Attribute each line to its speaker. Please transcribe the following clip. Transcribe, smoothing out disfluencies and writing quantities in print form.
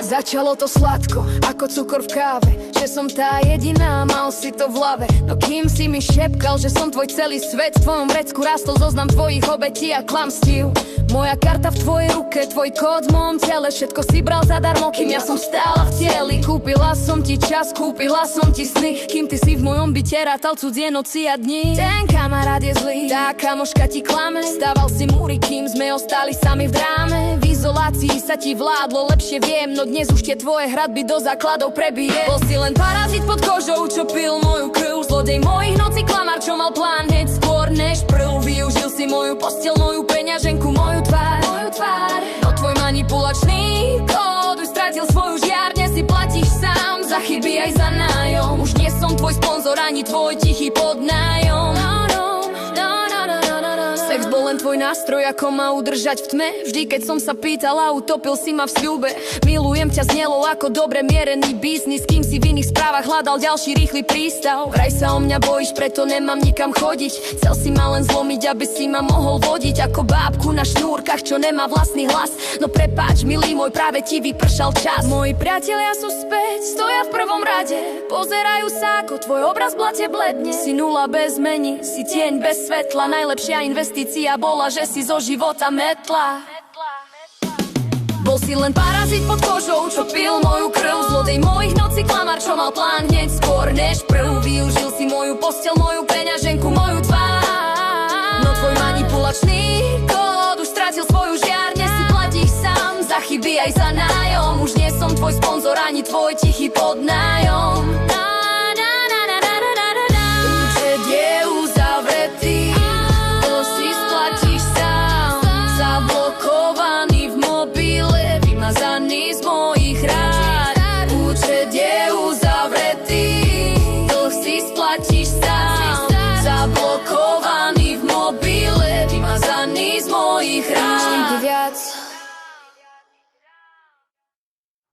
Speaker 1: Začalo to sladko, ako cukor v káve, že som tá jediná, mal si to v hlave. No kým si mi šepkal, že som tvoj celý svet, v tvojom vrecku rastol zoznam tvojich obetí a klamstív. Moja karta v tvojej ruke, tvoj kód v mojom tele, všetko si bral zadarmo, kým ja som stála v cieli. Kúpila som ti čas, kúpila som ti sny, kým ty si v mojom byte rátal cudzie noci a dni. Ten kamarát je zlý, tá kamoška ti klame, stával si múry, kým sme ostali sami v dráme. V izolácii sa ti vládlo, lepšie viem, no dnes už tie tvoje hradby do základov prebije. Bol si len parazit pod kožou, čo pil moju krv, zlodej mojich nocí, klamár, čo mal plán hneď skôr než prv. Využil si moju posteľ, moju peňaženku, moju tvár. No tvoj manipulačný kód už stratil svoju žiar, dnes si platíš sám za chyby aj za nájom. Už nie som tvoj sponzor ani tvoj tichý podnájom. Sex bol len tvoj nástroj, ako ma udržať v tme. Vždy, keď som sa pýtala, utopil si ma v sľube. Milujem ťa znelo ako dobre mierený biznis, kým si v iných správach hľadal ďalší rýchly prístav. Vraj sa o mňa bojíš, preto nemám nikam chodiť. Chcel si ma len zlomiť, aby si ma mohol vodiť ako bábku na šnúrkach, čo nemá vlastný hlas. No prepáč, milý môj, práve ti vypršal čas. Moji priatelia sú späť, stoja v prvom rade, pozerajú sa, ako tvoj obraz v blate bledne. Si nula bez mení, si tieň bez svetla, najlepšia investícia bola, že si zo života metla. Bol si len parazit pod kožou, čo pil moju krv, zlodej mojich nocí, klamár, čo mal plán hneď skôr než prv. Využil si moju posteľ, moju peňaženku, moju tvár. No tvoj manipulačný kód už stratil svoju žiar, dnes si platíš sám za chyby aj za nájom. Už nie som tvoj sponzor ani tvoj tichý podnájom.